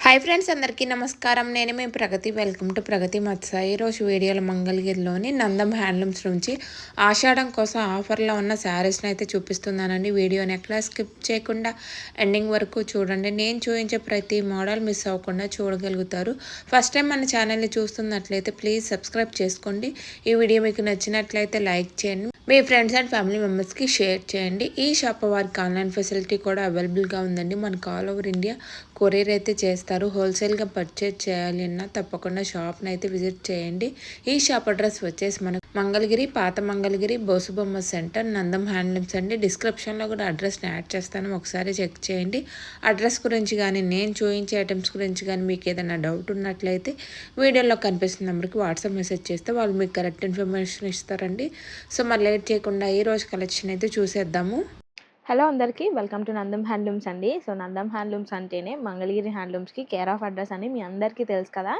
Hi friends, అందరికీ నమస్కారం. నేను మీ ప్రగతి. వెల్కమ్ టు ప్రగతి మత్స్య. ఈరోజు వీడియోలో మంగళగిరిలోని నందం హ్యాండ్లూమ్స్ నుంచి ఆషాఢం కోసం ఆఫర్లో ఉన్న శారీస్ని అయితే చూపిస్తున్నానండి. వీడియోని ఎక్కడ స్కిప్ చేయకుండా ఎండింగ్ వరకు చూడండి. నేను చూపించే ప్రతి మోడల్ మిస్ అవ్వకుండా చూడగలుగుతారు. ఫస్ట్ టైం మన ఛానల్ని చూస్తున్నట్లయితే ప్లీజ్ సబ్స్క్రైబ్ చేసుకోండి. ఈ వీడియో మీకు నచ్చినట్లయితే లైక్ చేయండి, మీ ఫ్రెండ్స్ అండ్ ఫ్యామిలీ మెంబర్స్కి షేర్ చేయండి. ఈ షాప్ వారికి ఆన్లైన్ ఫెసిలిటీ కూడా అవైలబుల్గా ఉందండి. మనకు ఆల్ ఓవర్ ఇండియా కొరియర్ అయితే చేస్తారు. హోల్సేల్గా పర్చేజ్ చేయాలి అన్నా తప్పకుండా షాప్ని అయితే విజిట్ చేయండి. ఈ షాప్ అడ్రస్ వచ్చేసి మనకు మంగళగిరి, పాత మంగళగిరి, బోసుబొమ్మ సెంటర్, నందం హ్యాండ్లూమ్స్ అండి. డిస్క్రిప్షన్లో కూడా అడ్రస్ని యాడ్ చేస్తాను, ఒకసారి చెక్ చేయండి. అడ్రస్ గురించి కానీ నేను చూపించే ఐటమ్స్ గురించి కానీ మీకు ఏదైనా డౌట్ ఉన్నట్లయితే వీడియోలో కనిపిస్తున్న నెంబర్కి వాట్సాప్ మెసేజ్ చేస్తే వాళ్ళు మీకు కరెక్ట్ ఇన్ఫర్మేషన్ ఇస్తారండి. సో మరి లేట్ చేయకుండా ఈ రోజు కలెక్షన్ అయితే చూసేద్దాము. హలో అందరికీ, వెల్కమ్ టు నందం హ్యాండ్లూమ్స్ అండి. సో నందం హ్యాండ్లూమ్స్ అంటేనే మంగళగిరి హ్యాండ్లూమ్స్కి కేర్ ఆఫ్ అడ్రస్ అని మీ అందరికీ తెలుసు కదా.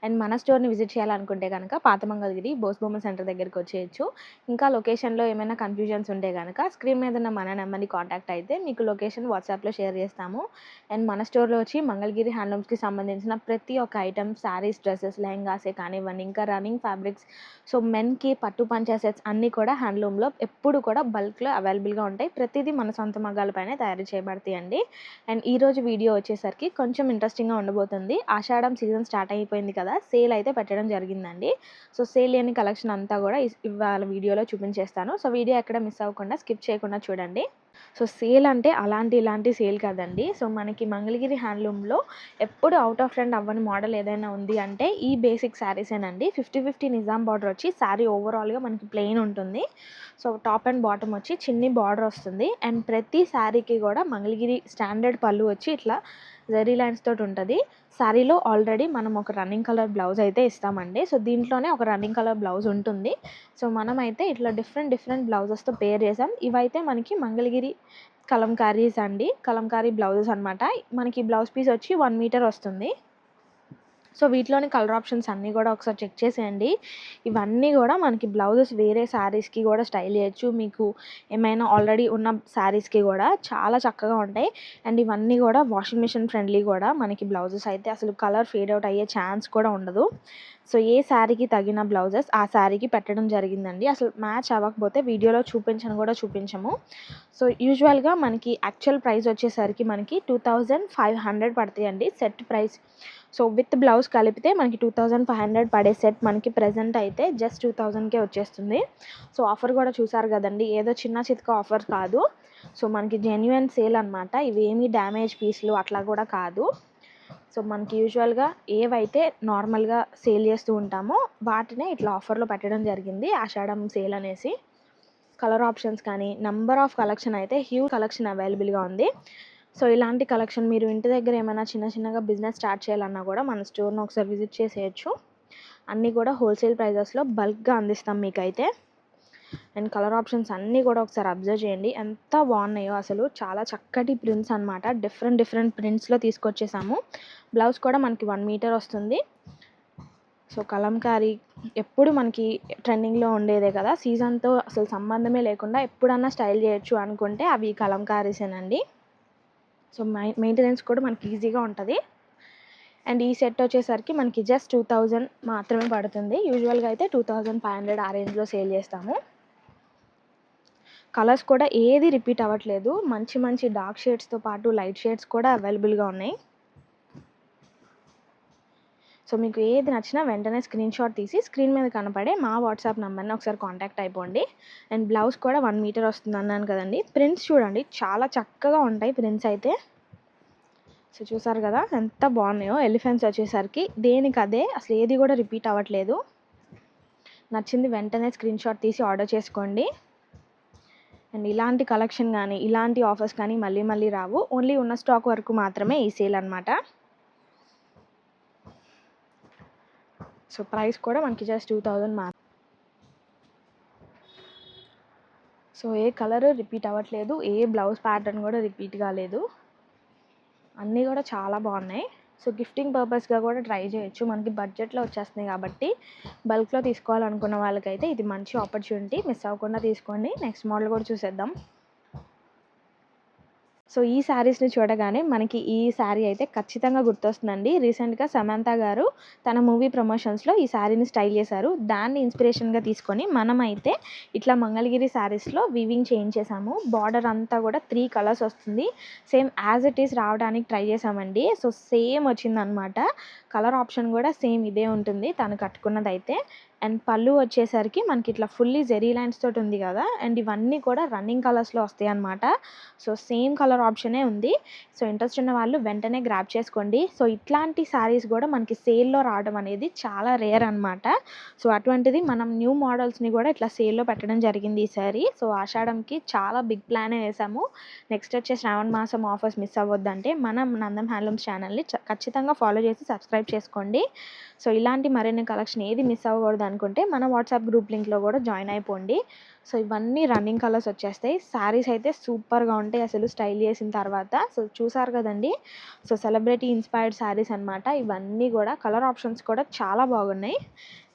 అండ్ మన స్టోర్ని విజిట్ చేయాలనుకుంటే కనుక పాత మంగళగిరి బోస్బొమ్మ సెంటర్ దగ్గరికి వచ్చేయచ్చు. ఇంకా లొకేషన్లో ఏమైనా కన్ఫ్యూజన్స్ ఉంటే కనుక స్క్రీన్ మీద ఉన్న మన నెంబర్ని కాంటాక్ట్ అయితే మీకు లొకేషన్ వాట్సాప్లో షేర్ చేస్తాము. అండ్ మన స్టోర్లో వచ్చి మంగళగిరి హ్యాండ్లూమ్స్కి సంబంధించిన ప్రతి ఒక్క ఐటమ్, శారీస్, డ్రెస్సెస్, లెహంగాసే కానివ్వండి, ఇంకా రన్నింగ్ ఫ్యాబ్రిక్స్, సో మెన్కి పట్టు పంచా సెట్స్ అన్నీ కూడా హ్యాండ్లూమ్లో ఎప్పుడు కూడా బల్క్లో అవైలబుల్గా ఉంటాయి. ప్రతిదీ మన సొంత మగ్గాలపైనే తయారు చేయబడతాయండి. అండ్ ఈరోజు వీడియో వచ్చేసరికి కొంచెం ఇంట్రెస్టింగ్గా ఉండబోతుంది. ఆషాఢం సీజన్ స్టార్ట్ అయిపోయింది కదా, సేల్ అయితే పెట్టడం జరిగిందండి. సో సేల్ లేని కలెక్షన్ అంతా కూడా ఇవాళ వీడియోలో చూపించేస్తాను. సో వీడియో ఎక్కడ మిస్ అవ్వకుండా స్కిప్ చేయకుండా చూడండి. సో సేల్ అంటే ఇలాంటి సేల్ కాదండి. సో మనకి మంగళగిరి హ్యాండ్లూమ్లో ఎప్పుడు అవుట్ ఆఫ్ ట్రెండ్ అవ్వని మోడల్ ఏదైనా ఉంది అంటే ఈ బేసిక్ శారీసేనండి. 50-50 నిజాం బార్డర్ వచ్చి శారీ ఓవరాల్గా మనకి ప్లెయిన్ ఉంటుంది. సో టాప్ అండ్ బాటమ్ వచ్చి చిన్ని బార్డర్ వస్తుంది. అండ్ ప్రతి శారీకి కూడా మంగళగిరి స్టాండర్డ్ పళ్ళు వచ్చి ఇట్లా జరీ లైన్స్ తోటి ఉంటుంది. శారీలో ఆల్రెడీ మనం ఒక రన్నింగ్ కలర్ బ్లౌజ్ అయితే ఇస్తామండి. సో దీంట్లోనే ఒక రన్నింగ్ కలర్ బ్లౌజ్ ఉంటుంది. సో మనమైతే ఇట్లా డిఫరెంట్ బ్లౌజెస్తో పేర్ చేసాం. ఇవైతే మనకి మంగళగిరి కలంకారీస్ అండి, కలంకారీ బ్లౌజెస్ అనమాట. మనకి బ్లౌజ్ పీస్ వచ్చి 1 మీటర్ వస్తుంది. సో వీటిలోని కలర్ ఆప్షన్స్ అన్నీ కూడా ఒకసారి చెక్ చేసేయండి. ఇవన్నీ కూడా మనకి బ్లౌజెస్ వేరే శారీస్కి కూడా స్టైల్ చేయొచ్చు. మీకు ఏమైనా ఆల్రెడీ ఉన్న శారీస్కి కూడా చాలా చక్కగా ఉంటాయి. అండ్ ఇవన్నీ కూడా వాషింగ్ మిషన్ ఫ్రెండ్లీ కూడా మనకి బ్లౌజెస్ అయితే అసలు కలర్ ఫేడ్ అవుట్ అయ్యే ఛాన్స్ కూడా ఉండదు. సో ఏ శారీకి తగిన బ్లౌజెస్ ఆ శారీకి పెట్టడం జరిగిందండి. అసలు మ్యాచ్ అవ్వకపోతే వీడియోలో చూపించము. సో యూజువల్గా మనకి యాక్చువల్ ప్రైస్ వచ్చేసరికి మనకి 2500 పడతాయండి set price. So with blouse కలిపితే మనకి 2500 పడే సెట్ మనకి ప్రెజెంట్ అయితే జస్ట్ 2000కే వచ్చేస్తుంది. సో ఆఫర్ కూడా చూసారు కదండి, ఏదో చిన్న చితక ఆఫర్ కాదు. సో మనకి జెన్యున్ సేల్ అనమాట. ఇవేమీ డ్యామేజ్ పీస్లు అట్లా కూడా కాదు. సో మనకి యూజువల్గా ఏవైతే నార్మల్గా సేల్ చేస్తూ ఉంటామో వాటినే ఇట్లా ఆఫర్లో పెట్టడం జరిగింది, ఆషాఢం సేల్ అనేసి. కలర్ ఆప్షన్స్ కానీ నెంబర్ ఆఫ్ కలెక్షన్ అయితే హ్యూజ్ కలెక్షన్ అవైలబుల్గా ఉంది. సో ఇలాంటి కలెక్షన్ మీరు ఇంటి దగ్గర ఏమైనా చిన్నగా బిజినెస్ స్టార్ట్ చేయాలన్నా కూడా మన స్టోర్ని ఒకసారి విజిట్ చేసేయచ్చు. అన్నీ కూడా హోల్సేల్ ప్రైజెస్లో బల్క్గా అందిస్తాం మీకైతే. అండ్ కలర్ ఆప్షన్స్ అన్నీ కూడా ఒకసారి అబ్జర్వ్ చేయండి, ఎంత బాగున్నాయో అసలు. చాలా చక్కటి ప్రింట్స్ అనమాట, డిఫరెంట్ ప్రింట్స్లో తీసుకొచ్చేసాము. బ్లౌజ్ కూడా మనకి 1 మీటర్ వస్తుంది. సో కలంకారీ ఎప్పుడు మనకి ట్రెండింగ్లో ఉండేదే కదా, సీజన్తో అసలు సంబంధమే లేకుండా ఎప్పుడన్నా స్టైల్ చేయొచ్చు అనుకుంటే అవి కలంకారీసేనండి. సో మెయింటెనెన్స్ కూడా మనకి ఈజీగా ఉంటుంది. అండ్ ఈ సెట్ వచ్చేసరికి మనకి జస్ట్ 2000 మాత్రమే పడుతుంది. యూజువల్గా అయితే 2500 ఆ రేంజ్లో సేల్ చేస్తాము. కలర్స్ కూడా ఏది రిపీట్ అవ్వట్లేదు. మంచి డార్క్ షేడ్స్తో పాటు లైట్ షేడ్స్ కూడా అవైలబుల్గా ఉన్నాయి. సో మీకు ఏది నచ్చినా వెంటనే స్క్రీన్ షాట్ తీసి స్క్రీన్ మీద కనపడే మా వాట్సాప్ నెంబర్ని ఒకసారి కాంటాక్ట్ అయిపోండి. అండ్ బ్లౌజ్ కూడా 1 మీటర్ వస్తుంది అన్నాను కదండి. ప్రింట్స్ చూడండి, చాలా చక్కగా ఉంటాయి ప్రింట్స్ అయితే. సో చూసారు కదా ఎంత బాగున్నాయో. ఎలిఫెంట్స్ వచ్చేసరికి దేనికి అదే, అసలు ఏది కూడా రిపీట్ అవ్వట్లేదు. నచ్చింది వెంటనే స్క్రీన్ షాట్ తీసి ఆర్డర్ చేసుకోండి. అండ్ ఇలాంటి కలెక్షన్ కానీ ఇలాంటి ఆఫర్స్ కానీ మళ్ళీ రావు. ఓన్లీ ఉన్న స్టాక్ వరకు మాత్రమే ఈ సేల్ అనమాట. సో ప్రైస్ కూడా మనకి జస్ట్ 2000 సో ఏ కలర్ రిపీట్ అవ్వట్లేదు, ఏ బ్లౌజ్ ప్యాటర్న్ కూడా రిపీట్ కాలేదు. అన్నీ కూడా చాలా బాగున్నాయి. సో గిఫ్టింగ్ పర్పస్గా కూడా ట్రై చేయొచ్చు. మనకి బడ్జెట్లో వచ్చేస్తున్నాయి కాబట్టి బల్క్లో తీసుకోవాలనుకున్న వాళ్ళకైతే ఇది మంచి ఆపర్చునిటీ. మిస్ అవ్వకుండా తీసుకోండి. నెక్స్ట్ మోడల్ కూడా చూసేద్దాం. సో ఈ శారీస్‌ని చూడగానే మనకి ఈ శారీ అయితే ఖచ్చితంగా గుర్తొస్తుందండి. రీసెంట్‌గా సమంత గారు తన మూవీ ప్రమోషన్స్‌లో ఈ శారీని స్టైల్ చేశారు. దాన్ని ఇన్స్పిరేషన్‌గా తీసుకొని మనమైతే ఇట్లా మంగళగిరి శారీస్‌లో వీవింగ్ చేయించేసాము. బార్డర్ అంతా కూడా 3 కలర్స్ వస్తుంది. సేమ్ యాజ్ ఇట్ ఈస్ రావడానికి ట్రై చేశామండి. సో సేమ్ వచ్చిందనమాట. కలర్ ఆప్షన్ కూడా సేమ్ ఇదే ఉంటుంది తను కట్టుకున్నదైతే. అండ్ పళ్ళు వచ్చేసరికి మనకి ఇట్లా ఫుల్లీ జెరీ లైన్స్ తోటి ఉంది కదా! అండ్ ఇవన్నీ కూడా రన్నింగ్ కలర్స్‌లో వస్తాయన్నమాట. సో సేమ్ కలర్ ఆప్షనే ఉంది. సో ఇంట్రెస్ట్ ఉన్న వాళ్ళు వెంటనే గ్రాబ్ చేసుకోండి. సో ఇట్లాంటి శారీస్ కూడా మనకి సేల్‌లో రావడం అనేది చాలా రేర్ అనమాట. సో అటువంటిది మనం న్యూ మోడల్స్‌ని కూడా ఇట్లా సేల్‌లో పెట్టడం జరిగింది ఈసారి. సో ఆషాఢంకి చాలా బిగ్ ప్లానే వేసాము. నెక్స్ట్ వచ్చే శ్రావణ మాసం ఆఫర్స్ మిస్ అవ్వద్దంటే మనం నందం హ్యాండ్లూమ్స్ ఛానల్‌ని ఖచ్చితంగా ఫాలో చేసి సబ్స్క్రైబ్ చేసుకోండి. సో ఇలాంటి మరిన్ని కలెక్షన్ ఏది మిస్ అవ్వకూడదు అనుకుంటే మన వాట్సాప్ గ్రూప్ లింక్‌లో కూడా జాయిన్ అయిపోండి. సో ఇవన్నీ రన్నింగ్ కలర్స్ వచ్చేస్తాయి. శారీస్ అయితే సూపర్‌గా ఉంటాయి అసలు స్టైల్ చేసిన తర్వాత. సో చూసారు కదండీ! సో సెలబ్రిటీ ఇన్‌స్పైర్డ్ శారీస్ అనమాట. ఇవన్నీ కూడా కలర్ ఆప్షన్స్ కూడా చాలా బాగున్నాయి.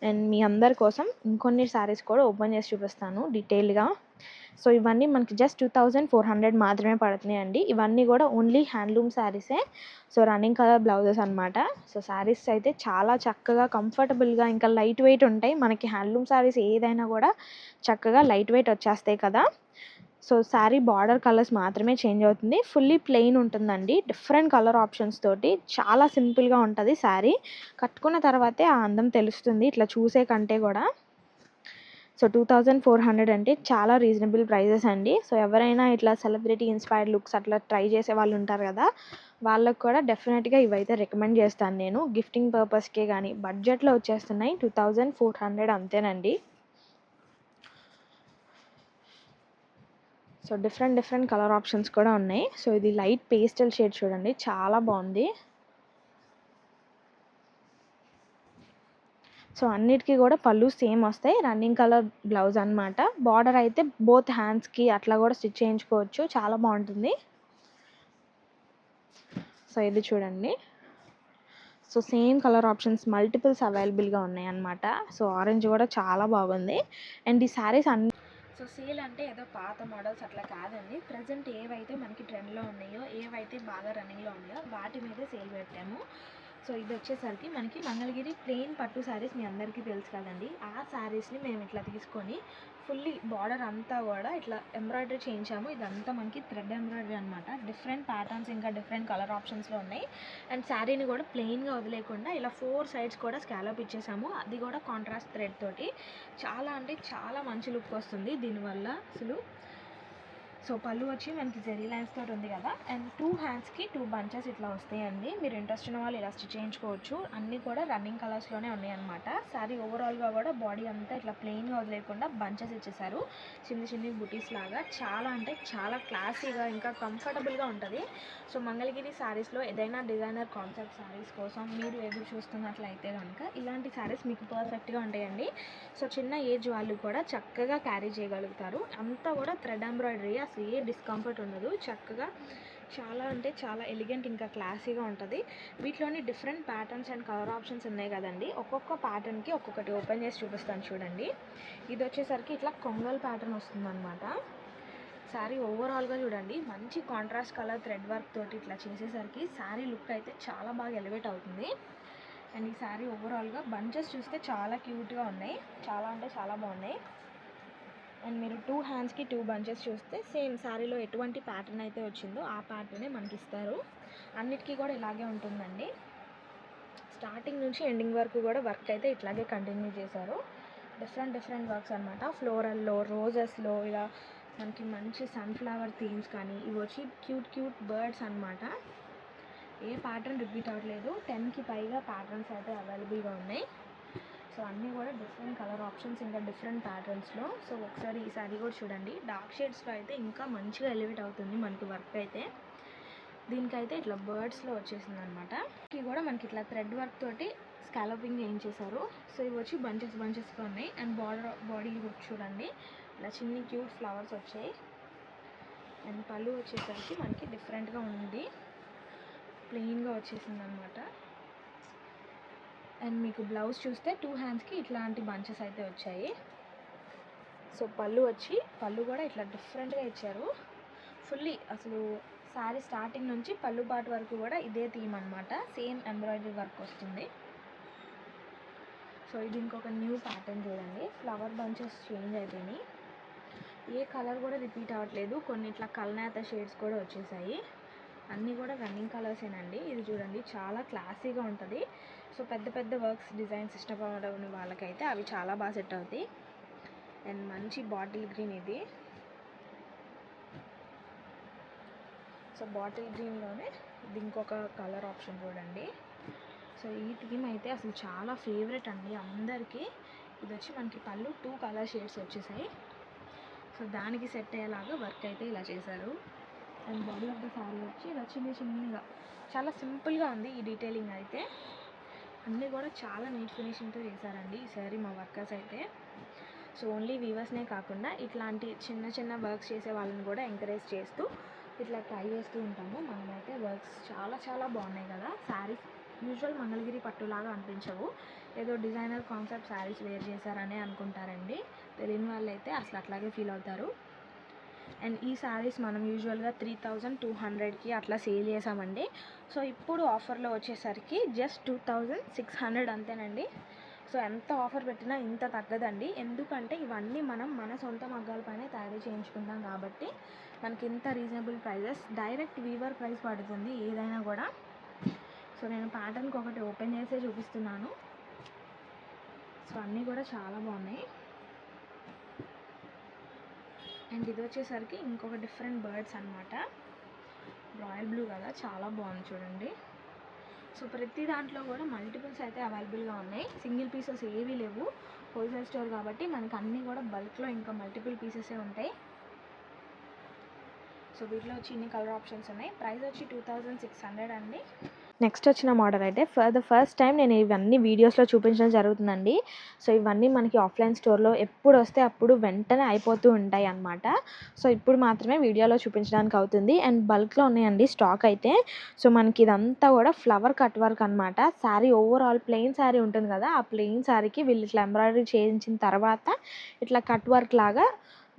అండ్ మీ అందరి కోసం ఇంకొన్ని శారీస్ కూడా ఓపెన్ చేసి చూపిస్తాను డీటెయిల్‌గా. సో ఇవన్నీ మనకి జస్ట్ 2400 మాత్రమే పడుతున్నాయండి. ఇవన్నీ కూడా ఓన్లీ హ్యాండ్లూమ్ శారీసే. సో రన్నింగ్ కలర్ బ్లౌజెస్ అనమాట. సో శారీస్ అయితే చాలా చక్కగా కంఫర్టబుల్‌గా ఇంకా లైట్ వెయిట్ ఉంటాయి. మనకి హ్యాండ్లూమ్ శారీస్ ఏదైనా కూడా చక్కగా లైట్ వెయిట్ వచ్చేస్తాయి కదా! సో శారీ బార్డర్ కలర్స్ మాత్రమే చేంజ్ అవుతుంది. ఫుల్లీ ప్లెయిన్ ఉంటుందండి. డిఫరెంట్ కలర్ ఆప్షన్స్ తోటి చాలా సింపుల్‌గా ఉంటది శారీ. కట్టుకున్న తర్వాతే ఆ అందం తెలుస్తుంది ఇట్లా చూసే కంటే కూడా. సో 2400 అంటే చాలా రీజనబుల్ ప్రైజెస్ అండి. సో ఎవరైనా ఇట్లా సెలబ్రిటీ ఇన్‌స్పైర్డ్ లుక్స్ అట్లా ట్రై చేసే వాళ్ళు ఉంటారు కదా! వాళ్ళకి కూడా డెఫినెట్‌గా ఇవైతే రికమెండ్ చేస్తాను నేను. గిఫ్టింగ్ పర్పస్‌కే గానీ బడ్జెట్‌లో వచ్చేస్తున్నాయి. 2400 అంతేనండి. సో డిఫరెంట్ కలర్ ఆప్షన్స్ కూడా ఉన్నాయి. సో ఇది లైట్ పేస్టల్ షేడ్ చూడండి చాలా బావుంది. సో అన్నిటికి కూడా పళ్ళు సేమ్ వస్తాయి. రన్నింగ్ కలర్ బ్లౌజ్ అనమాట. బార్డర్ అయితే బోత్ హ్యాండ్స్‌కి అట్లా కూడా స్టిచ్ చేయించుకోవచ్చు. చాలా బావుంటుంది. సో ఇది చూడండి. So same colour options multiples అవైలబుల్‌గా ఉన్నాయన్నమాట. సో ఆరెంజ్ కూడా చాలా బాగుంది. అండ్ ఈ శారీస్ అన్ని సో సేల్ అంటే ఏదో పాత మోడల్స్ అట్లా కాదండి. ప్రెజెంట్ ఏవైతే మనకి ట్రెండ్‌లో ఉన్నాయో, ఏవైతే బాగా రన్నింగ్‌లో ఉన్నాయో వాటి మీదే సేల్ పెట్టాము. సో ఇది వచ్చేసరికి మనకి మంగళగిరి ప్లెయిన్ పట్టు శారీస్ మీ అందరికీ తెలుసు కదండి. ఆ శారీస్‌ని మేము ఇట్లా తీసుకొని ఫుల్లీ బార్డర్ అంతా కూడా ఇట్లా ఎంబ్రాయిడరీ చేయించాము. ఇదంతా మనకి థ్రెడ్ ఎంబ్రాయిడరీ అనమాట. డిఫరెంట్ ప్యాటర్న్స్ ఇంకా డిఫరెంట్ కలర్ ఆప్షన్స్‌లో ఉన్నాయి. అండ్ శారీని కూడా ప్లెయిన్‌గా వదిలేయకుండా ఇలా 4 సైడ్స్ కూడా స్కాలప్ ఇచ్చేసాము. అది కూడా కాంట్రాస్ట్ థ్రెడ్ తోటి. చాలా అంటే చాలా మంచి లుక్ వస్తుంది దీనివల్ల అసలు. సో పళ్ళు వచ్చి మనకి జెరీ లైన్స్ తోటి ఉంది కదా! అండ్ 2 హ్యాండ్స్‌కి 2 బంచెస్ ఇట్లా వస్తాయండి. మీరు ఇంట్రెస్ట్ ఉన్న వాళ్ళు ఇలా స్టిచ్ చేయించుకోవచ్చు. అన్నీ కూడా రన్నింగ్ కలర్స్‌లోనే ఉన్నాయన్నమాట. శారీ ఓవరాల్‌గా కూడా బాడీ అంతా ఇట్లా ప్లెయిన్‌గా వదిలేయకుండా బంచెస్ ఇచ్చేసారు. చిన్ని బుటీస్ లాగా చాలా అంటే చాలా క్లాసీగా ఇంకా కంఫర్టబుల్‌గా ఉంటది. సో మంగళగిరి శారీస్‌లో ఏదైనా డిజైనర్ కాన్సెప్ట్ శారీస్ కోసం మీరు ఎదురు చూస్తున్నట్లయితే గనుక ఇలాంటి శారీస్ మీకు పర్ఫెక్ట్‌గా ఉంటాయండి. సో చిన్న ఏజ్ వాళ్ళు కూడా చక్కగా క్యారీ చేయగలుగుతారు. అంతా కూడా థ్రెడ్ ఎంబ్రాయిడరీ అసలు ఏ డిస్కంఫర్ట్ ఉండదు. చక్కగా చాలా అంటే చాలా ఎలిగెంట్ ఇంకా క్లాసీగా ఉంటది. వీటిలోని different patterns and colour options ఉన్నాయి కదండీ! ఒక్కొక్క ప్యాటర్న్‌కి ఒక్కొక్కటి ఓపెన్ చేసి చూపిస్తాను చూడండి. ఇది వచ్చేసరికి ఇట్లా కొంగల్ ప్యాటర్న్ వస్తుందన్నమాట. శారీ ఓవరాల్‌గా చూడండి మంచి కాంట్రాస్ట్ కలర్ థ్రెడ్ వర్క్ తోటి ఇట్లా చేసేసరికి శారీ లుక్ అయితే చాలా బాగా ఎలివేట్ అవుతుంది. అండ్ ఈ శారీ ఓవరాల్‌గా బంచెస్ చూస్తే చాలా క్యూట్‌గా ఉన్నాయి. చాలా అంటే చాలా బాగున్నాయి. అండ్ మీరు 2 హ్యాండ్స్‌కి 2 బంచెస్ చూస్తే సేమ్ శారీలో ఎటువంటి ప్యాటర్న్ అయితే వచ్చిందో ఆ ప్యాటర్నే మనకి ఇస్తారు. అన్నిటికీ కూడా ఇలాగే ఉంటుందండి. స్టార్టింగ్ నుంచి ఎండింగ్ వరకు కూడా వర్క్ అయితే ఇట్లాగే కంటిన్యూ చేశారు. డిఫరెంట్ వర్క్స్ అనమాట. ఫ్లోరల్‌లో, రోజెస్‌లో ఇలా మనకి మంచి సన్‌ఫ్లవర్ థీమ్స్ కానీ ఇవి వచ్చి క్యూట్ బర్డ్స్ అనమాట. ఏ ప్యాటర్న్ రిపీట్ అవ్వట్లేదు. 10కి పైగా ప్యాటర్న్స్ అయితే అవైలబుల్‌గా ఉన్నాయి. సో అన్నీ కూడా డిఫరెంట్ కలర్ ఆప్షన్స్ ఇంకా డిఫరెంట్ ప్యాటర్న్స్లో. సో ఒకసారి ఈ శారీ కూడా చూడండి. డార్క్ షేడ్స్లో అయితే ఇంకా మంచిగా ఎలివేట్ అవుతుంది మనకి వర్క్ అయితే. దీనికైతే ఇట్లా బర్డ్స్లో వచ్చేసింది అనమాట. ఇది కూడా మనకి ఇట్లా థ్రెడ్ వర్క్ తోటి స్కాలపింగ్ చేయించేశారు. సో ఇవి వచ్చి బంచెస్గా ఉన్నాయి. అండ్ బాడీ లుక్ చూడండి ఇలా చిన్ని క్యూట్ ఫ్లవర్స్ వచ్చాయి. అండ్ పళ్ళు వచ్చేసరికి మనకి డిఫరెంట్గా ఉంది. ప్లెయిన్గా వచ్చేసింది అనమాట. అండ్ మీకు బ్లౌజ్ చూస్తే 2 హ్యాండ్స్‌కి ఇట్లాంటి బంచెస్ అయితే వచ్చాయి. సో పళ్ళు కూడా ఇట్లా డిఫరెంట్‌గా ఇచ్చారు. ఫుల్లీ అసలు శారీ స్టార్టింగ్ నుంచి పళ్ళు పాటు వరకు కూడా ఇదే థీమ్ అనమాట. సేమ్ ఎంబ్రాయిడరీ వర్క్ వస్తుంది. సో ఇది ఇంకొక న్యూ ప్యాటర్న్ చూడండి. ఫ్లవర్ బంచెస్ చేంజ్ అయిపోయినాయి. ఏ కలర్ కూడా రిపీట్ అవ్వట్లేదు. కొన్ని ఇట్లా కల్నేత షేడ్స్ కూడా వచ్చేసాయి. అన్నీ కూడా రన్నింగ్ కలర్సేనండి. ఇది చూడండి చాలా క్లాసీగా ఉంటుంది. సో పెద్ద పెద్ద వర్క్స్ డిజైన్స్ ఇష్టపడని వాళ్ళకైతే అవి చాలా బాగా సెట్ అవుతాయి. అండ్ మంచి బాటిల్ గ్రీన్ ఇది. సో బాటిల్ గ్రీన్లోనే ఇది ఇంకొక కలర్ ఆప్షన్ చూడండి. సో ఈ థీమ్ అయితే అసలు చాలా ఫేవరెట్ అండి అందరికీ. ఇది వచ్చి మనకి పళ్ళు 2 కలర్ షేడ్స్ వచ్చేసాయి. సో దానికి సెట్ అయ్యేలాగా వర్క్ అయితే ఇలా చేశారు. And body of the sari వచ్చి ఇలా చిన్నగా చాలా సింపుల్గా ఉంది. ఈ డీటెయిలింగ్ అయితే అన్నీ కూడా చాలా నీట్ ఫినిషింగ్తో చేశారండి ఈ శారీ మా వర్కర్స్ అయితే. సో ఓన్లీ వీవర్స్నే కాకుండా ఇట్లాంటి చిన్న వర్క్స్ చేసే వాళ్ళని కూడా ఎంకరేజ్ చేస్తూ ఇట్లా ట్రై చేస్తూ ఉంటాము. మనమైతే వర్క్స్ చాలా బాగున్నాయి కదా. శారీస్ యూజువల్ మంగళగిరి పట్టులాగా అనిపించవు. ఏదో డిజైనర్ కాన్సెప్ట్ శారీస్ వేర్ చేశారనే అనుకుంటారండి. తెలియని వాళ్ళైతే అసలు అట్లాగే ఫీల్ అవుతారు. అండ్ ఈ శారీస్ మనం యూజువల్గా 3200కి అట్లా సేల్ చేసామండి. సో ఇప్పుడు ఆఫర్లో వచ్చేసరికి జస్ట్ 2600 అంతేనండి. సో ఎంత ఆఫర్ పెట్టినా ఇంత తగ్గదండి. ఎందుకంటే ఇవన్నీ మనం మన సొంత మగ్గాలపైనే తయారు చేయించుకుంటాం కాబట్టి మనకి ఇంత reasonable prices. Direct weaver price పడుతుంది ఏదైనా కూడా. సో నేను ప్యాటర్న్కి ఒకటి ఓపెన్ చేసే చూపిస్తున్నాను. సో అన్నీ కూడా చాలా బాగున్నాయి. అండ్ ఇది వచ్చేసరికి ఇంకొక డిఫరెంట్ బర్డ్స్ అనమాట. రాయల్ బ్లూ కదా, చాలా బాగుంది చూడండి. సో ప్రతి దాంట్లో కూడా మల్టిపుల్స్ అయితే అవైలబుల్గా ఉన్నాయి. సింగిల్ పీసెస్ ఏవీ లేవు. హోల్సేల్ స్టోర్ కాబట్టి మనకు అన్నీ కూడా బల్క్లో ఇంకా మల్టిపుల్ పీసెసే ఉంటాయి. సో వీటిలో వచ్చి ఇన్ని కలర్ ఆప్షన్స్ ఉన్నాయి. ప్రైస్ వచ్చి 2600 అండి. నెక్స్ట్ వచ్చిన మోడల్ అయితే ఫర్ ద ఫస్ట్ టైం నేను ఇవన్నీ వీడియోస్లో చూపించడం జరుగుతుందండి. సో ఇవన్నీ మనకి ఆఫ్లైన్ స్టోర్లో ఎప్పుడు వస్తే అప్పుడు వెంటనే అయిపోతూ ఉంటాయి అన్నమాట. సో ఇప్పుడు మాత్రమే వీడియోలో చూపించడానికి అవుతుంది. అండ్ బల్క్లో ఉన్నాయండి స్టాక్ అయితే. సో మనకి ఇదంతా కూడా ఫ్లవర్ కట్ వర్క్ అనమాట. శారీ ఓవరాల్ ప్లెయిన్ శారీ ఉంటుంది కదా, ఆ ప్లెయిన్ శారీకి వీళ్ళు ఇట్లా ఎంబ్రాయిడరీ చేయించిన తర్వాత ఇట్లా కట్ వర్క్ లాగా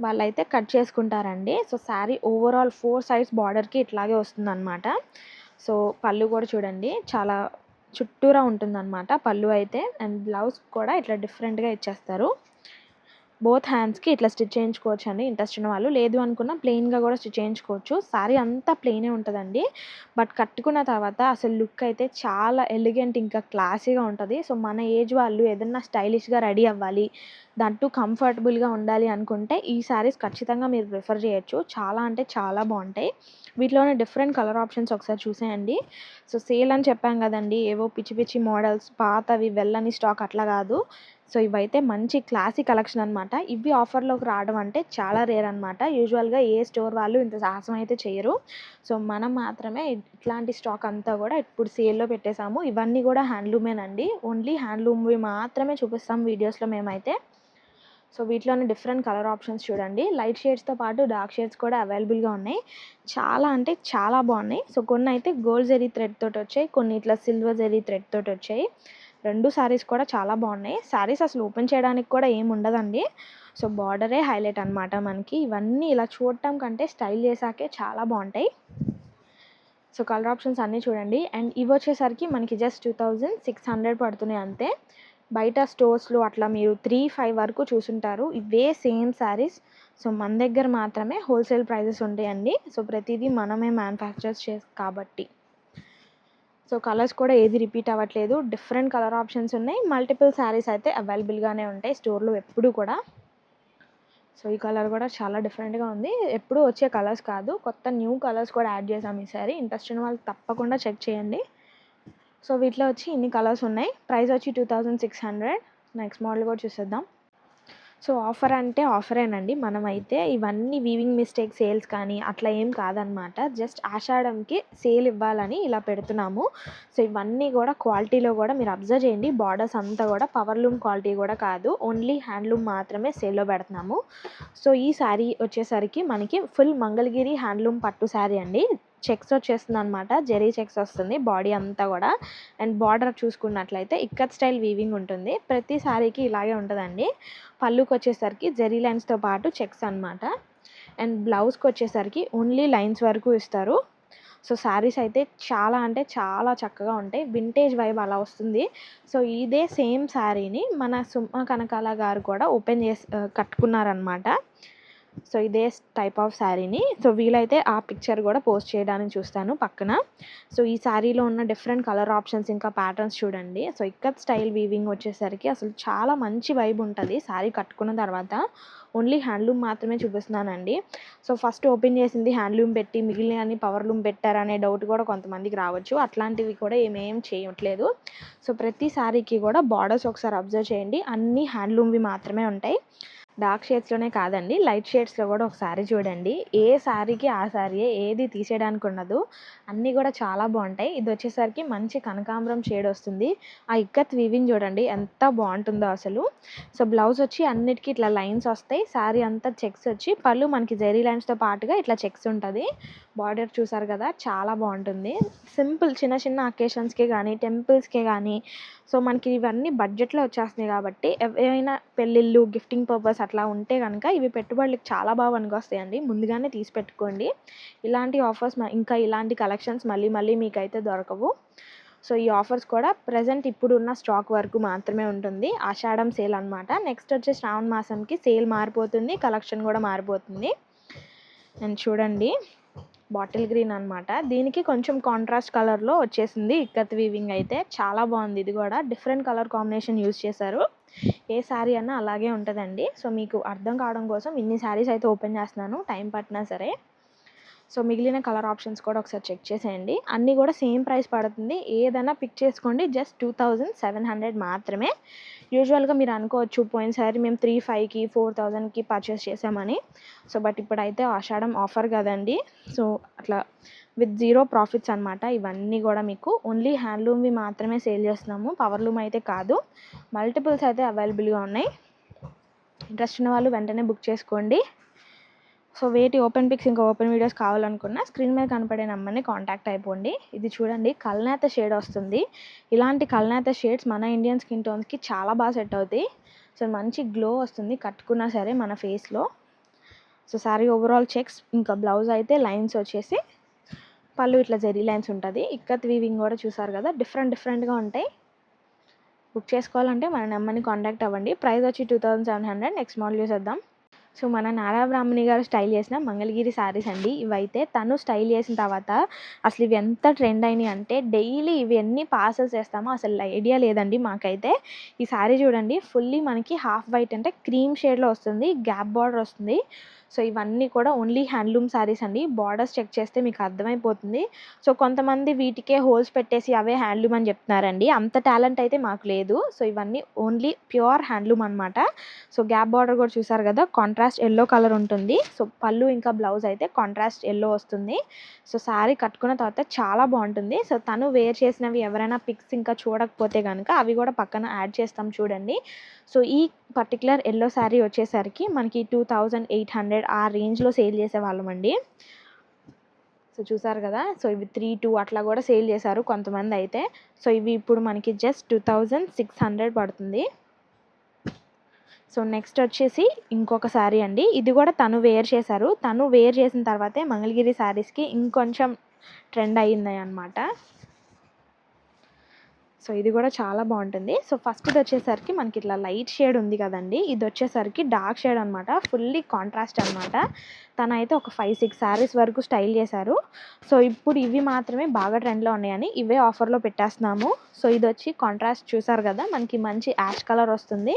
వాళ్ళైతే కట్ చేసుకుంటారండి. సో శారీ ఓవరాల్ 4 సైడ్స్ బార్డర్కి ఇట్లాగే వస్తుందన్నమాట. సో పళ్ళు కూడా చూడండి చాలా చుట్టూరా ఉంటుందన్నమాట పళ్ళు అయితే. అండ్ బ్లౌజ్ కూడా ఇట్లా డిఫరెంట్గా ఇచ్చేస్తారు. బోత్ హ్యాండ్స్కి ఇట్లా స్టిచ్ చేయించుకోవచ్చు అండి ఇంట్రెస్ట్ ఉన్న వాళ్ళు. లేదు అనుకున్న ప్లెయిన్గా కూడా స్టిచ్ చేయించుకోవచ్చు. శారీ అంతా ప్లెయినే ఉంటుందండి. బట్ కట్టుకున్న తర్వాత అసలు లుక్ అయితే చాలా ఎలిగెంట్ ఇంకా క్లాసీగా ఉంటుంది. సో మన ఏజ్ వాళ్ళు ఏదన్నా స్టైలిష్గా రెడీ అవ్వాలి, దాంట్లో కంఫర్టబుల్గా ఉండాలి అనుకుంటే ఈ శారీస్ ఖచ్చితంగా మీరు ప్రిఫర్ చేయొచ్చు. చాలా అంటే చాలా బాగుంటాయి. వీటిలోనే డిఫరెంట్ కలర్ ఆప్షన్స్ ఒకసారి చూసేయండి. సో సేల్ అని చెప్పాం కదండి, ఏవో పిచ్చి మోడల్స్ పాతవి వెళ్ళని స్టాక్ అట్లా కాదు. సో ఇవైతే మంచి క్లాసీ కలెక్షన్ అనమాట. ఇవి ఆఫర్లోకి రావడం అంటే చాలా రేర్ అనమాట. యూజువల్గా ఏ స్టోర్ వాళ్ళు ఇంత సాహసం అయితే చేయరు. సో మనం మాత్రమే ఇట్లాంటి స్టాక్ అంతా కూడా ఇప్పుడు సేల్లో పెట్టేశాము. ఇవన్నీ కూడా హ్యాండ్లూమేనండి. ఓన్లీ హ్యాండ్లూమ్వి మాత్రమే చూపిస్తాం వీడియోస్లో మేమైతే. సో వీటిలోనే డిఫరెంట్ కలర్ ఆప్షన్స్ చూడండి. లైట్ షేడ్స్తో పాటు డార్క్ షేడ్స్ కూడా అవైలబుల్గా ఉన్నాయి. చాలా అంటే చాలా బాగున్నాయి. సో కొన్ని అయితే గోల్డ్ జరీ థ్రెడ్ తోటి వచ్చాయి, కొన్ని ఇట్లా సిల్వర్ జరీ థ్రెడ్ తోటి వచ్చాయి. రెండు శారీస్ కూడా చాలా బాగున్నాయి. శారీస్ అసలు ఓపెన్ చేయడానికి కూడా ఏమి ఉండదండి. సో బార్డరే హైలైట్ అనమాట మనకి. ఇవన్నీ ఇలా చూడటం కంటే స్టైల్ చేశాకే చాలా బాగుంటాయి. సో కలర్ ఆప్షన్స్ అన్నీ చూడండి. అండ్ ఇవి వచ్చేసరికి మనకి జస్ట్ 2600 పడుతున్నాయి అంతే. బయట స్టోర్స్లో అట్లా మీరు 3-5 వరకు చూసుంటారు ఇవే సేమ్ శారీస్. సో మన దగ్గర మాత్రమే హోల్సేల్ ప్రైజెస్ ఉంటాయండి. సో ప్రతిదీ మనమే మ్యానుఫ్యాక్చర్స్ కాబట్టి. సో కలర్స్ కూడా ఏది రిపీట్ అవ్వట్లేదు. డిఫరెంట్ కలర్ ఆప్షన్స్ ఉన్నాయి. మల్టిపుల్ శారీస్ అయితే అవైలబుల్గానే ఉంటాయి స్టోర్లో ఎప్పుడు కూడా. సో ఈ కలర్ కూడా చాలా డిఫరెంట్గా ఉంది. ఎప్పుడు వచ్చే కలర్స్ కాదు, కొత్త న్యూ కలర్స్ కూడా యాడ్ చేసాం ఈసారి. ఇంట్రెస్ట్ ఉన్న వాళ్ళు తప్పకుండా చెక్ చేయండి. సో వీటిలో వచ్చి ఇన్ని కలర్స్ ఉన్నాయి. ప్రైస్ వచ్చి 2600. నెక్స్ట్ మోడల్ కూడా చూసేద్దాం. సో ఆఫర్ అంటే ఆఫరేనండి. మనమైతే ఇవన్నీ వీవింగ్ మిస్టేక్ సేల్స్ కానీ అట్లా ఏం కాదనమాట. జస్ట్ ఆషాఢంకి సేల్ ఇవ్వాలని ఇలా పెడుతున్నాము. సో ఇవన్నీ కూడా క్వాలిటీలో కూడా మీరు అబ్జర్వ్ చేయండి. బార్డర్స్ అంతా కూడా పవర్లూమ్ క్వాలిటీ కూడా కాదు, ఓన్లీ హ్యాండ్లూమ్ మాత్రమే సేల్లో పెడుతున్నాము. సో ఈ శారీ వచ్చేసరికి మనకి ఫుల్ మంగళగిరి హ్యాండ్లూమ్ పట్టు శారీ అండి. చెక్స్ వచ్చేస్తుంది అనమాట, జెరీ చెక్స్ వస్తుంది బాడీ అంతా కూడా. అండ్ బార్డర్ చూసుకున్నట్లయితే ఇక్కత్ స్టైల్ వీవింగ్ ఉంటుంది. ప్రతి శారీకి ఇలాగే ఉంటుందండి. పళ్ళుకి వచ్చేసరికి జెరీ లైన్స్తో పాటు చెక్స్ అనమాట. అండ్ బ్లౌజ్కి వచ్చేసరికి ఓన్లీ లైన్స్ వరకు ఇస్తారు. సో శారీస్ అయితే చాలా అంటే చాలా చక్కగా ఉంటాయి. వింటేజ్ వైబ్ అలా వస్తుంది. సో ఇదే సేమ్ శారీని మన సుమ కనకాల గారు కూడా ఓపెన్ చేసి కట్టుకున్నారనమాట. సో ఇదే టైప్ ఆఫ్ శారీని. సో వీలైతే ఆ పిక్చర్ కూడా పోస్ట్ చేయడానికి చూస్తాను పక్కన. సో ఈ శారీలో ఉన్న డిఫరెంట్ కలర్ ఆప్షన్స్ ఇంకా ప్యాటర్న్స్ చూడండి. సో ఇక్కత్ స్టైల్ వీవింగ్ వచ్చేసరికి అసలు చాలా మంచి వైబ్ ఉంటుంది శారీ కట్టుకున్న తర్వాత. ఓన్లీ హ్యాండ్లూమ్ మాత్రమే చూపిస్తున్నానండి. సో ఫస్ట్ ఓపెన్ చేసింది హ్యాండ్లూమ్ పెట్టి మిగిలినవన్నీ పవర్లూమ్ పెట్టారనే డౌట్ కూడా కొంతమందికి రావచ్చు. అట్లాంటివి కూడా ఏమేం చేయట్లేదు. సో ప్రతి శారీకి కూడా బార్డర్స్ ఒకసారి అబ్జర్వ్ చేయండి. అన్నీ హ్యాండ్లూమ్వి మాత్రమే ఉంటాయి. డార్క్ షేడ్స్‌లోనే కాదండి, లైట్ షేడ్స్‌లో కూడా ఒక శారీ చూడండి. ఏ శారీకి ఆ శారీయే, ఏది తీసేయడానికి ఉండదు. అన్నీ కూడా చాలా బాగుంటాయి. ఇది వచ్చేసరికి మంచి కనకాంబరం షేడ్ వస్తుంది. ఆ ఇక్కత్ వీవింగ్ చూడండి ఎంత బాగుంటుందో అసలు. సో బ్లౌజ్ వచ్చి అన్నిటికీ ఇట్లా లైన్స్ వస్తాయి. శారీ అంతా చెక్స్ వచ్చి పళ్ళు మనకి జెరీ లైన్స్తో పాటుగా ఇట్లా చెక్స్ ఉంటుంది. బార్డర్ చూసారు కదా చాలా బాగుంటుంది. సింపుల్ చిన్న చిన్న అకేషన్స్కే కానీ టెంపుల్స్కే కానీ సో మనకి ఇవన్నీ బడ్జెట్లో వచ్చేస్తున్నాయి కాబట్టి ఏవైనా పెళ్ళిళ్ళు గిఫ్టింగ్ పర్పస్ అట్లా ఉంటే కనుక ఇవి పెట్టుబడులకు చాలా బాగా పనికొస్తాయండి. ముందుగానే తీసి పెట్టుకోండి. ఇలాంటి ఆఫర్స్ ఇంకా ఇలాంటి కలెక్షన్స్ మళ్ళీ మళ్ళీ మీకైతే దొరకవు. సో ఈ ఆఫర్స్ కూడా ప్రజెంట్ ఇప్పుడున్న స్టాక్ వరకు మాత్రమే ఉంటుంది. ఆషాఢం సేల్ అనమాట. నెక్స్ట్ వచ్చే శ్రావణ మాసంకి సేల్ మారిపోతుంది, కలెక్షన్ కూడా మారిపోతుంది. అండ్ చూడండి బాటిల్ గ్రీన్ అనమాట. దీనికి కొంచెం కాంట్రాస్ట్ కలర్లో వచ్చేసింది ఇక్కత్ వీవింగ్ అయితే చాలా బాగుంది. ఇది కూడా డిఫరెంట్ కలర్ కాంబినేషన్ యూజ్ చేశారు. ఏ శారీ అన్నా అలాగే ఉంటుందండి. సో మీకు అర్థం కావడం కోసం ఇన్ని శారీస్ అయితే ఓపెన్ చేస్తున్నాను, టైం పట్టినా సరే. సో మిగిలిన కలర్ ఆప్షన్స్ కూడా ఒకసారి చెక్ చేసేయండి. అన్నీ కూడా సేమ్ ప్రైస్ పడుతుంది. ఏదైనా పిక్ చేసుకోండి. జస్ట్ 2700 మాత్రమే. యూజువల్గా మీరు అనుకోవచ్చు పోయినసారి మేము 3,500కి 4,000కి పర్చేస్ చేసామని. సో బట్ ఇప్పుడైతే ఆషాఢం ఆఫర్ కదండి. సో అట్లా విత్ జీరో ప్రాఫిట్స్ అనమాట. ఇవన్నీ కూడా మీకు ఓన్లీ హ్యాండ్లూమ్వి మాత్రమే సేల్ చేస్తున్నాము. పవర్లూమ్ అయితే కాదు. మల్టిపుల్స్ అయితే అవైలబుల్గా ఉన్నాయి. ఇంట్రెస్ట్ ఉన్న వాళ్ళు వెంటనే బుక్ చేసుకోండి. సో వేటి ఓపెన్ పిక్స్ ఇంకా ఓపెన్ వీడియోస్ కావాలనుకున్నా స్క్రీన్ మీద కనపడే నెంబర్ని కాంటాక్ట్ అయిపోండి. ఇది చూడండి కల్నేత షేడ్ వస్తుంది. ఇలాంటి కల్నేత షేడ్స్ మన ఇండియన్ స్కిన్ టోన్స్కి చాలా బాగా సెట్ అవుతాయి. సో మంచి గ్లో వస్తుంది కట్టుకున్నా సరే మన ఫేస్లో. సో శారీ ఓవరాల్ చెక్స్ ఇంకా బ్లౌజ్ అయితే లైన్స్ వచ్చేసి పళ్ళు ఇట్లా జెరీ లైన్స్ ఉంటుంది. ఇక్కత్ వీవింగ్ కూడా చూసారు కదా డిఫరెంట్గా ఉంటాయి. బుక్ చేసుకోవాలంటే మన నెంబర్ని కాంటాక్ట్ అవ్వండి. ప్రైస్ వచ్చి 2700. నెక్స్ట్ మోడల్ చూసేద్దాం. సో మన నారా బ్రాహ్మణి గారు స్టైల్ చేసిన మంగళగిరి శారీస్ అండి. ఇవైతే తను స్టైల్ చేసిన తర్వాత అసలు ఇవి ఎంత ట్రెండ్ అయినాయి అంటే డైలీ ఇవి ఎన్ని పార్సల్స్ చేస్తామో అసలు ఐడియా లేదండి మాకైతే. ఈ శారీ చూడండి ఫుల్లీ మనకి హాఫ్ వైట్ అంటే క్రీమ్ షేడ్లో వస్తుంది, గ్యాప్ బార్డర్ వస్తుంది. సో ఇవన్నీ కూడా ఓన్లీ హ్యాండ్లూమ్ శారీస్ అండి. బార్డర్స్ చెక్ చేస్తే మీకు అర్థమైపోతుంది. సో కొంతమంది వీటికే హోల్స్ పెట్టేసి అవే హ్యాండ్లూమ్ అని చెప్తున్నారండి. అంత టాలెంట్ అయితే మాకు లేదు. సో ఇవన్నీ ఓన్లీ ప్యూర్ హ్యాండ్లూమ్ అనమాట. సో గ్యాప్ బార్డర్ కూడా చూసారు కదా కాంట్రాస్ట్ ఎల్లో కలర్ ఉంటుంది. సో పళ్ళు ఇంకా బ్లౌజ్ అయితే కాంట్రాస్ట్ ఎల్లో వస్తుంది. సో శారీ కట్టుకున్న తర్వాత చాలా బాగుంటుంది. సో తను వేర్ చేసినవి ఎవరైనా పిక్స్ ఇంకా చూడకపోతే కనుక అవి కూడా పక్కన యాడ్ చేస్తాం చూడండి. సో ఈ పర్టికులర్ ఎల్లో శారీ వచ్చేసరికి మనకి 2800 ఆ రేంజ్లో సేల్ చేసేవాళ్ళమండి. సో చూసారు కదా. సో ఇవి 3,200 అట్లా కూడా సేల్ చేశారు కొంతమంది అయితే. సో ఇవి ఇప్పుడు మనకి జస్ట్ 2600 పడుతుంది. సో నెక్స్ట్ వచ్చేసి ఇంకొక శారీ అండి. ఇది కూడా తను వేర్ చేశారు. తను వేర్ చేసిన తర్వాతే మంగళగిరి శారీస్కి ఇంకొంచెం ట్రెండ్ అయ్యింది అనమాట. సో ఇది కూడా చాలా బాగుంటుంది. సో ఫస్ట్ ఇది వచ్చేసరికి మనకి ఇట్లా లైట్ షేడ్ ఉంది కదండి, ఇది వచ్చేసరికి డార్క్ షేడ్ అనమాట. ఫుల్లీ కాంట్రాస్ట్ అనమాట. తనైతే ఒక 5-6 శారీస్ వరకు స్టైల్ చేశారు. సో ఇప్పుడు ఇవి మాత్రమే బాగా ట్రెండ్లో ఉన్నాయని ఇవే ఆఫర్లో పెట్టేస్తున్నాము. సో ఇది వచ్చి కాంట్రాస్ట్ చూసారు కదా మనకి మంచి యాష్ కలర్ వస్తుంది.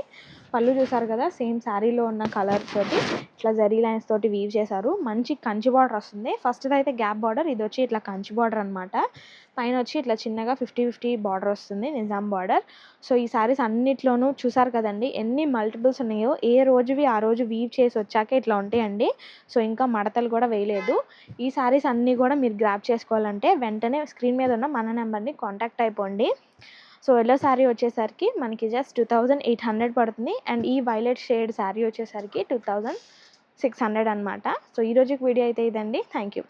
పళ్ళు చూసారు కదా సేమ్ శారీలో ఉన్న కలర్ తోటి ఇట్లా జరీ లైన్స్ తోటి వీవ్ చేశారు. మంచి కంచి బార్డర్ వస్తుంది. ఫస్ట్ అయితే గ్యాప్ బార్డర్, ఇది వచ్చి ఇట్లా కంచి బార్డర్ అనమాట. పైన వచ్చి ఇట్లా చిన్నగా 50-50 బార్డర్ వస్తుంది, నిజాం బార్డర్. సో ఈ శారీస్ అన్నిట్లోనూ చూసారు కదండి ఎన్ని మల్టిపుల్స్ ఉన్నాయో. ఏ రోజువి ఆ రోజు వీవ్ చేసి వచ్చాకే ఇట్లా ఉంటాయండి. సో ఇంకా మడతలు కూడా వేయలేదు. ఈ శారీస్ అన్నీ కూడా మీరు గ్రాప్ చేసుకోవాలంటే వెంటనే స్క్రీన్ మీద ఉన్న మన నెంబర్ని కాంటాక్ట్ అయిపోండి. సో ఎల్లో శారీ వచ్చేసరికి మనకి జస్ట్ 2800 పడుతుంది. అండ్ ఈ వైలెట్ షేడ్ శారీ వచ్చేసరికి 2600 అనమాట. సో ఈ రోజుకి వీడియో అయితే ఇదండి. Thank you.